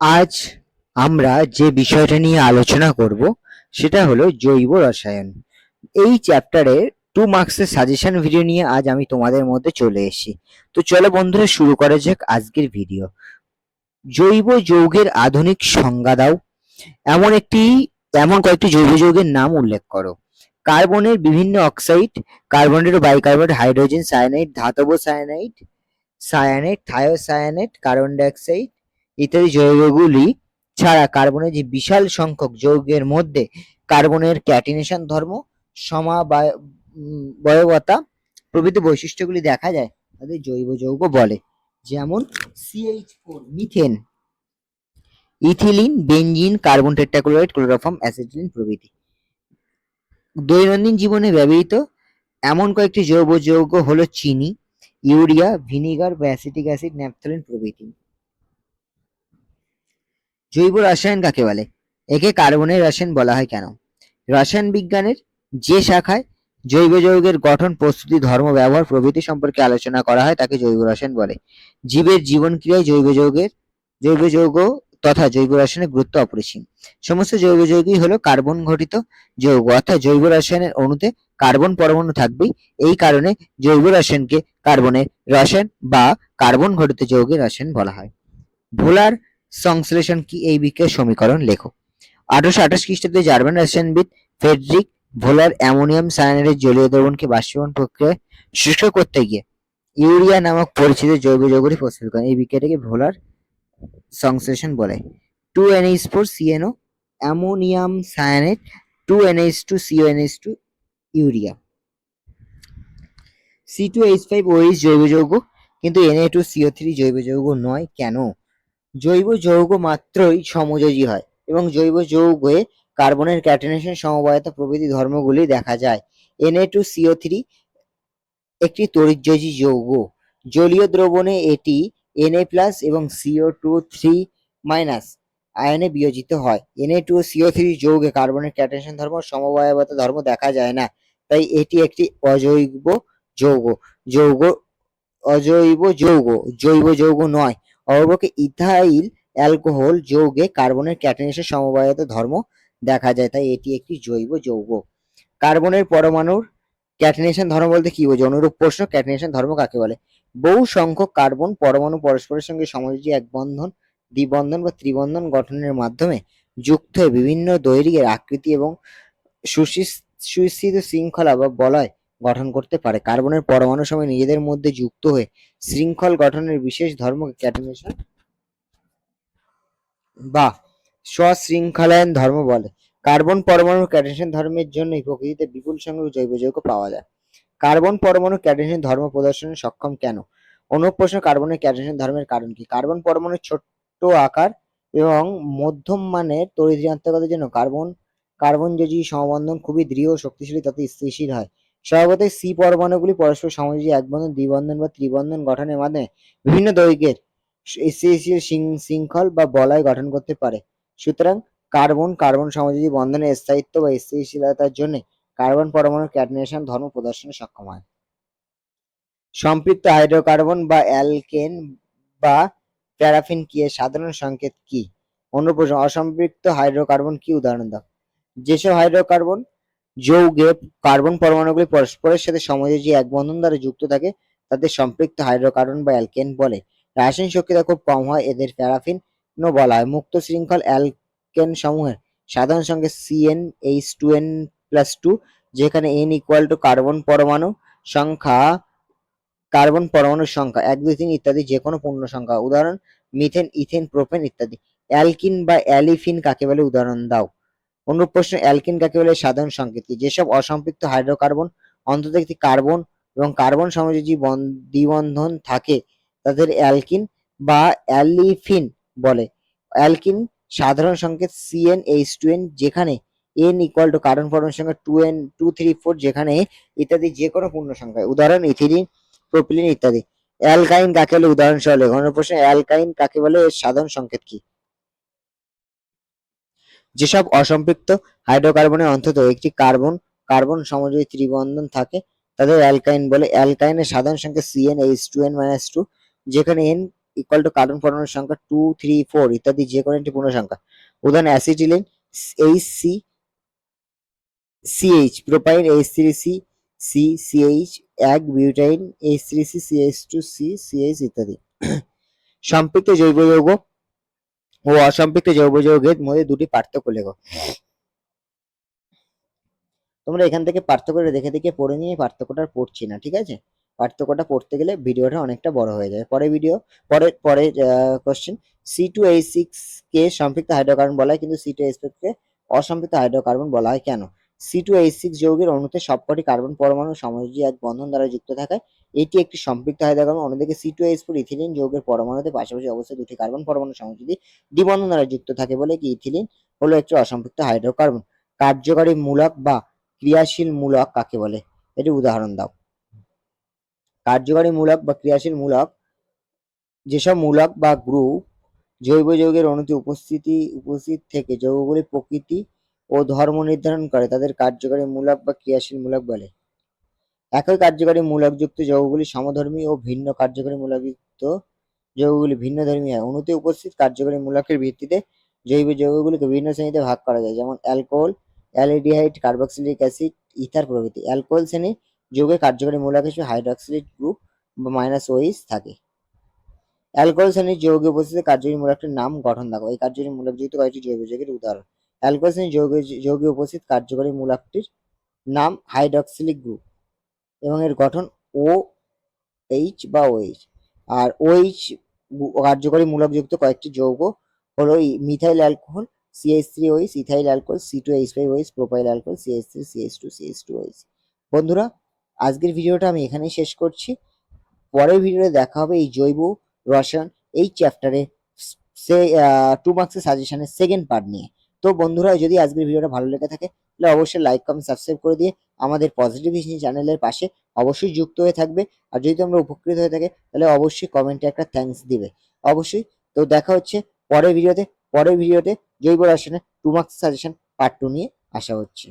আজ আমরা যে বিষয়টা নিয়ে আলোচনা করব সেটা হলো জৈব রসায়ন। এই চ্যাপ্টারের 2 মার্কসের সাজেশন ভিডিও নিয়ে আজ আমি তোমাদের মধ্যে চলে এসেছি। তো চলো বন্ধুরা, শুরু করা যাক আজকের ভিডিও। জৈব যৌগের আধুনিক সংজ্ঞা দাও। এমন কয়েকটি জৈব যৌগের নাম উল্লেখ করো। কার্বনের বিভিন্ন অক্সাইড, কার্বনেট ও বাইকার্বনেট, হাইড্রোজেন সায়ানাইড, ধাতব cyanide, cyanate, thiocyanate, carbon die oxide ইত্যাদি যৌগগুলি ছাড়া কার্বনের যে বিশাল সংখ্যক যৌগের মধ্যে কার্বনের ক্যাটিনেশন ধর্ম, সমাবয়বতা প্রভৃতি বৈশিষ্ট্যগুলি দেখা যায় তাদের জৈব যৌগ বলে। যেমন CH4 methane, ethylene, benzene, carbon tetrachloride, chloroform, acetylene প্রভৃতি। দৈনন্দিন জীবনে ব্যবহৃত এমন কয়েকটি জৈব যৌগ হলো চিনি, ইউরিয়া, ভিনিগার বা অ্যাসিটিক অ্যাসিড, ন্যাপথলিন প্রভৃতি। জৈব রসায়ন কাকে বলে? একে কার্বনের রসায়ন বলা হয় কেন? রসায়ন বিজ্ঞানের যে শাখায় জৈব যৌগের গঠন, প্রস্তুতি, ধর্ম, ব্যবহার প্রভৃতি সম্পর্কে আলোচনা করা হয় তাকে জৈব রসায়ন বলে। জীবের জীবন ক্রিয়ায় জৈব যৌগ তথা জৈব রসায়নের গুরুত্ব অপরিসীম। সমস্ত জৈব যৌগই হলো কার্বন ঘটিত যৌগ, অর্থাৎ জৈব রসায়নের অণুতে কার্বন পরমাণু থাকবেই। এই কারণে জৈব রসায়নকে কার্বনের রসায়ন বা কার্বন ঘটিত যৌগের রসায়ন বলা হয়। ভোলার সংশ্লেষণ কি? এই বিক্রিয়ার সমীকরণ লেখো। 1828 খ্রিস্টাব্দে জার্মান রসায়নবিদ ফ্রেডরিক ভোলার অ্যামোনিয়াম সায়ানাইডের জলীয় দ্রবণকে বাষ্পীভবন প্রক্রিয়ায় শুষ্ক করতে গিয়ে ইউরিয়া নামক পরিচিত জৈব যৌগটি প্রস্তুত করেন। এই বিক্রিয়াটাকে ভোলার সংশ্লেষণ বলে। 2NH4CNO ammonium cyanide, 2NH2CONH2 urea. C2H5OH জৈব যৌগ, কিন্তু Na2CO3 জৈব যৌগ নয়। কেন? জৈব যৌগ মাত্রই সমযোজী হয় এবং জৈব যৌগে কার্বনের ক্যাটায়নেশন, সমবায়তা প্রভৃতি ধর্মগুলি দেখা যায়। Na2CO3 একটি তড়িৎযোজী যৌগ। জলীয় দ্রবণে এটি Na+ এবং CO2 3- আয়নে বিয়োজিত হয়। Na2CO3 যৌগে কার্বনের ক্যাটায়নেশন ধর্ম, সমবায়বতা ধর্ম দেখা যায় না, তাই এটি একটি অজৈব যৌগ, জৈব যৌগ নয়। অপরপক্ষে ইথাইল অ্যালকোহল যৌগে কার্বনের ক্যাটায়নেশন, সমবায়তা ধর্ম দেখা যায়, তাই এটি একটি জৈব যৌগ। কার্বনের পরমাণুর ক্যাটায়নেশন ধর্ম বলতে কি বোঝো? অনুরূপ প্রশ্ন। ক্যাটায়নেশন ধর্ম কাকে বলে? বহু সংখ্যক কার্বন পরমাণু পরস্পরের সঙ্গে সমযোজী এক বন্ধন, দ্বিবন্ধন বা ত্রিবন্ধন গঠনের মাধ্যমে যুক্ত হয়ে বিভিন্ন দৈর্ঘ্যের, আকৃতি এবং সুস্থিত শৃঙ্খলা বা বলয় গঠন করতে পারে। কার্বনের পরমাণু সমূহ নিজেদের মধ্যে যুক্ত হয়ে শৃঙ্খল গঠনের বিশেষ ধর্মকে ক্যাটায়নেশন বা স্ব-শৃঙ্খলায়ন ধর্ম বলে। কার্বন পরমাণুর ক্যাটায়নেশন ধর্মের জন্যই প্রকৃতিতে বিপুল সংখ্যক জৈব যৌগ পাওয়া যায়। কার্বন পরমাণু ক্যাটায়নেশন ধর্ম প্রদর্শনে সক্ষম কেন? অনুরূপ প্রশ্ন। কার্বনের ক্যাটায়নেশন ধর্মের কারণ কি? কার্বন পরমাণুর ছোট্ট আকার এবং মধ্যম মানের তড়িৎ ঋণাত্মকতার জন্য কার্বন-যোজী সমবন্ধন খুবই দৃঢ় ও শক্তিশালী তথা স্থিতিশীল হয়। স্বভাবতই সি পরমাণুগুলি পরস্পর সমযোজী এক বন্ধন, দ্বিবন্ধন বা ত্রিবন্ধন গঠনের মাধ্যমে বিভিন্ন দৈর্ঘ্যের স্থিতিশীল শৃঙ্খল বা বলয় গঠন করতে পারে। সুতরাং কার্বন সমযোজী বন্ধনের স্থায়িত্ব বা স্থিতিশীলতার জন্য কার্বন পরমাণুর ক্যাটায়নেশন ধর্ম প্রদর্শনে সক্ষম হয়। সম্পৃক্ত হাইড্রোকার্বন বা অ্যালকেন বা প্যারাফিন কি এর সাধারণ সংকেত কি? অনুরূপ প্রশ্ন। অসম্পৃক্ত হাইড্রোকার্বন কি? উদাহরণ দাও। যেসব হাইড্রোকার্বন যৌগে কার্বন পরমাণুগুলি পরস্পরের সাথে সমযোজী এক বন্ধন দ্বারা যুক্ত থাকে তাদের সম্পৃক্ত হাইড্রোকার্বন বা অ্যালকেন বলে। রাসায়নিক শক্তিটা খুব কম হয় এদের প্যারাফিনও বলা হয়। মুক্ত শৃঙ্খল অ্যালকেন সমূহের সাধারণ সংকেত CN H2N+2, যেখানে N = কার্বন পরমাণুর সংখ্যা 1, 2, 3 ইত্যাদি যে কোনো পূর্ণ সংখ্যা। উদাহরণ: মিথেন, ইথেন, প্রোপেন ইত্যাদি। অ্যালকিন বা অ্যালিফিন কাকে বলে? উদাহরণ দাও। অনুরূপ প্রশ্ন। অ্যালকিন কাকে বলে? সাধারণ সংকেত কি? যেসব অসম্পৃক্ত হাইড্রোকার্বন অন্তত একটি কার্বন এবং কার্বন সমযোজী দ্বিবন্ধন থাকে তাদের অ্যালকিন বা অ্যালিফিন বলে। অ্যালকিন সাধারণ সংকেত CnH2n, যেখানে N = কার্বন পরমাণুর সংখ্যা 2, 3, 4, যেখানে ইত্যাদি যে কোনো পূর্ণ সংখ্যা। উদাহরণ: ইথিলিন, প্রোপিলিন ইত্যাদি। অ্যালকাইন কাকে বলে? উদাহরণ সহ লেখ। অনুরূপ প্রশ্ন। অ্যালকাইন কাকে বলে? এর সাধারণ সংকেত কি? যেসব অসম্পৃক্ত হাইড্রোকার্বনের অন্তত একটি কার্বন সমযোজী ত্রিবন্ধন থাকে তাদের অ্যালকাইন বলে। অ্যালকাইনের সাধারণ সংকেত CnH2n-2, যেখানে N ইকুয়াল টু কার্বন পরমাণুর সংখ্যা 2, 3, 4 ইত্যাদি যে কোনো একটি পূর্ণ সংখ্যা। উদাহরণ acetylene HCCH, propyne H3C CCH, 1 butyne H3C CH2C CH ইত্যাদি। সম্পৃক্ত জৈব যৌগ ও অসম্পৃক্ত জৈব যৌগের মধ্যে দুটি পার্থক্য লেখো। তোমরা এখান থেকে পার্থক্যটা দেখে দেখে পড়ে নিয়ে পার্থক্যটা পড়ছি না, ঠিক আছে? পার্থক্যটা পড়তে গেলে ভিডিওটা অনেকটা বড় হয়ে যায়। পরে কোশ্চেন, C2H6 কে সম্পৃক্ত হাইড্রোকার্বন বলা হয় কিন্তু C2H5 কে অসম্পৃক্ত হাইড্রোকার্বন বলা হয় কেন? C2H6 যৌগের অণুতে সবকটি কার্বন পরমাণু সমযোজী এক বন্ধন দ্বারা যুক্ত থাকায় এটি একটি সম্পৃক্ত হাইড্রোকার্বন। অন্যদিকে C2H4 ইথিলিন যৌগের পরমাণুতে পাশাপাশি অবস্থায় দুটি কার্বন পরমাণু সমযোজী দ্বিবন্ধন দ্বারা যুক্ত থাকে বলে কি ইথিলিন হলো একটি অসম্পৃক্ত হাইড্রোকার্বন। কার্যকারী মূলক বা ক্রিয়াশীল মূলক কাকে বলে? এটি উদাহরণ দাও। কার্যকারী মূলক বা ক্রিয়াশীল মূলক যেসব মূলক বা গ্রুপ জৈব যৌগের অণুতে উপস্থিত থেকে যৌগগুলির প্রকৃতি ও ধর্ম নির্ধারণ করে তাদের কার্যকারী মূলক বা ক্রিয়াশীল মূলক বলে। একই কার্যকারী মূলকযুক্ত যৌগগুলি সমধর্মী ও ভিন্ন কার্যকারী মূলকযুক্ত যৌগগুলি ভিন্নধর্মী হয়। অণুতে উপস্থিত কার্যকারী মূলকের ভিত্তিতে জৈব যৌগগুলিকে বিভিন্ন শ্রেণীতে ভাগ করা যায়, যেমন alcohol, aldehyde, carboxylic acid, ether প্রভৃতি। অ্যালকোহল শ্রেণীর যৌগে কার্যকারী মূলক হিসেবে হাইড্রক্সিলিক গ্রুপ বা -OH থাকে। অ্যালকোহল শ্রেণীর যৌগে উপস্থিত কার্যকারী মূলকটির নাম গঠন দেখো। এই কার্যকারী মূলকযুক্ত কয়েকটি জৈব যৌগের উদাহরণ। অ্যালকোহল শ্রেণীর যৌগে উপস্থিত কার্যকারী মূলকটির নাম হাইড্রক্সিলিক গ্রুপ এবং এর গঠন OH বা OH। আর OH কার্যকারী মূলকযুক্ত কয়েকটি যৌগ হলো methyl alcohol CH3OH, ethyl alcohol C2H5OH, propyl alcohol CH3CH2CH2OH। বন্ধুরা, আজকের ভিডিওটা আমি এখানেই শেষ করছি। পরের ভিডিওতে দেখা হবে এই জৈব রসায়ন এই চ্যাপ্টারে 2 মার্কসের সাজেশনের সেকেন্ড পার্ট নিয়ে। তো বন্ধুরা, যদি আজকের ভিডিওটা ভালো লেগে থাকে তাহলে অবশ্যই লাইক, কমেন্ট, সাবস্ক্রাইব করে দিয়ে আমাদের পজিটিভ হিস্ট্রি চ্যানেলের পাশে অবশ্যই যুক্ত হয়ে থাকবে। আর যদি তোমরা উপকৃত হয়ে থাকে তাহলে অবশ্যই কমেন্টে একটা থ্যাঙ্কস দিবে অবশ্যই। তো দেখা হচ্ছে পরের ভিডিওতে জৈব রসায়নের 2 মার্কস সাজেশন পার্ট 2 নিয়ে আসা হচ্ছে।